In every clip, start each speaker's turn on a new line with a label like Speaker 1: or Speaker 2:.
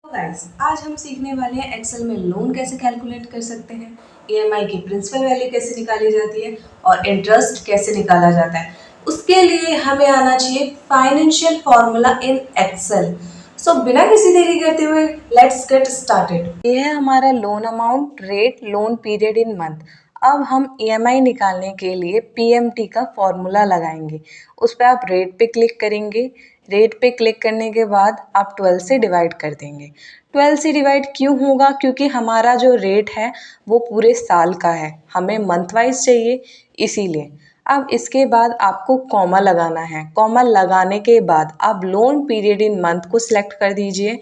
Speaker 1: Guys, आज हम सीखने वाले हैं एक्सेल में लोन कैसे कैलकुलेट कर सकते हैं, ईएमआई की प्रिंसिपल वैल्यू कैसे निकाली जाती है और इंटरेस्ट कैसे निकाला जाता है। उसके लिए हमें आना चाहिए फाइनेंशियल फॉर्मूला इन एक्सेल। सो बिना किसी देरी करते हुए लेट्स गेट स्टार्टेड। ये है हमारा loan amount, rate, loan period in month. अब हम ईएमआई निकालने के लिए पीएमटी का फॉर्मूला लगाएंगे। उस पर आप रेट पे क्लिक करेंगे। रेट पे क्लिक करने के बाद आप 12 से डिवाइड कर देंगे। 12 से डिवाइड क्यों होगा? क्योंकि हमारा जो रेट है वो पूरे साल का है, हमें मंथ वाइज चाहिए, इसीलिए। अब इसके बाद आपको कॉमा लगाना है। कॉमा लगाने के बाद आप लोन पीरियड इन मंथ को सिलेक्ट कर दीजिए।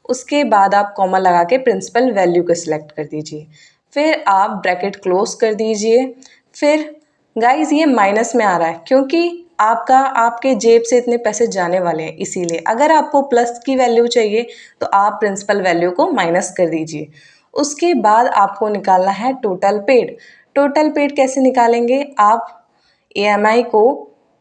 Speaker 1: उसके बाद आप कॉमा लगा के प्रिंसिपल वैल्यू को सिलेक्ट कर दीजिए। फिर आप ब्रैकेट क्लोज कर दीजिए। फिर गाइज ये माइनस में आ रहा है क्योंकि आपके जेब से इतने पैसे जाने वाले हैं, इसीलिए। अगर आपको प्लस की वैल्यू चाहिए तो आप प्रिंसिपल वैल्यू को माइनस कर दीजिए। उसके बाद आपको निकालना है टोटल पेड। टोटल पेड कैसे निकालेंगे? आप ईएमआई को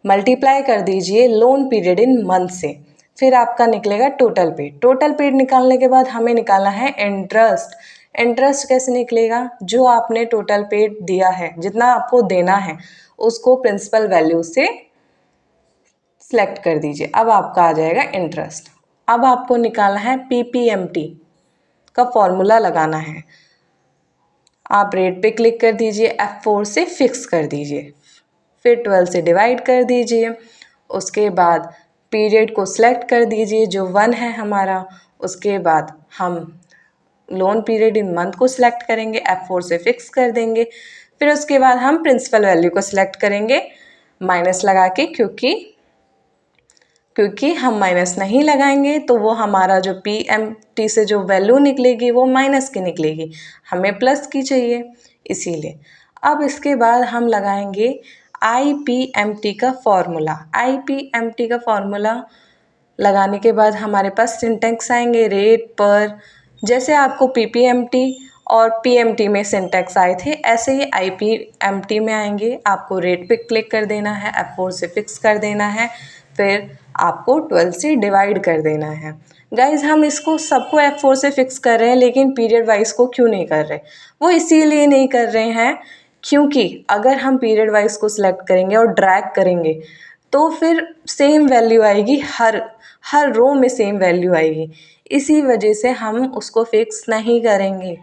Speaker 1: मल्टीप्लाई कर दीजिए लोन पीरियड इन मंथ से, फिर आपका निकलेगा टोटल पेड। टोटल पेड निकालने के बाद हमें निकालना है इंटरेस्ट। इंटरेस्ट कैसे निकलेगा? जो आपने टोटल पेड दिया है, जितना आपको देना है, उसको प्रिंसिपल वैल्यू से सिलेक्ट कर दीजिए। अब आपका आ जाएगा इंटरेस्ट। अब आपको निकालना है पीपीएमटी का फॉर्मूला लगाना है। आप रेट पे क्लिक कर दीजिए, F4 से फिक्स कर दीजिए, फिर 12 से डिवाइड कर दीजिए। उसके बाद पीरियड को सिलेक्ट कर दीजिए जो 1 है हमारा। उसके बाद हम लोन पीरियड इन मंथ को सिलेक्ट करेंगे, F4 से फिक्स कर देंगे। फिर उसके बाद हम प्रिंसिपल वैल्यू को सिलेक्ट करेंगे माइनस लगा के, क्योंकि हम माइनस नहीं लगाएंगे तो वो हमारा जो पीएमटी से जो वैल्यू निकलेगी वो माइनस की निकलेगी, हमें प्लस की चाहिए, इसीलिए। अब इसके बाद हम लगाएंगे आईपीएमटी का फॉर्मूला। आईपीएमटी का फॉर्मूला लगाने के बाद हमारे पास सिंटेक्स आएंगे रेट पर। जैसे आपको पीपीएमटी और पीएमटी में सिंटेक्स आए थे, ऐसे ही आईपीएमटी में आएंगे। आपको रेट पे क्लिक कर देना है, F4 से फिक्स कर देना है, फिर आपको 12 से डिवाइड कर देना है। गाइज, हम इसको सबको F4 से फिक्स कर रहे हैं, लेकिन पीरियड वाइज को क्यों नहीं कर रहे? वो इसीलिए नहीं कर रहे हैं क्योंकि अगर हम पीरियड वाइज को सिलेक्ट करेंगे और ड्रैग करेंगे तो फिर सेम वैल्यू आएगी, हर रो में सेम वैल्यू आएगी। इसी वजह से हम उसको फिक्स नहीं करेंगे।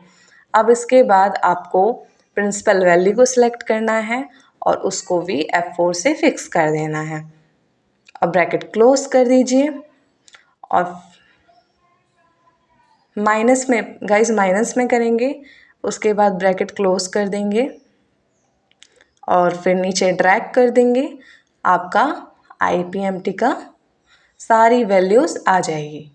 Speaker 1: अब इसके बाद आपको प्रिंसिपल वैल्यू को सिलेक्ट करना है और उसको भी F4 से फिक्स कर देना है। अब ब्रैकेट क्लोज कर दीजिए और माइनस में करेंगे। उसके बाद ब्रैकेट क्लोज कर देंगे और फिर नीचे ड्रैग कर देंगे। आपका आईपीएमटी का सारी वैल्यूज़ आ जाएगी।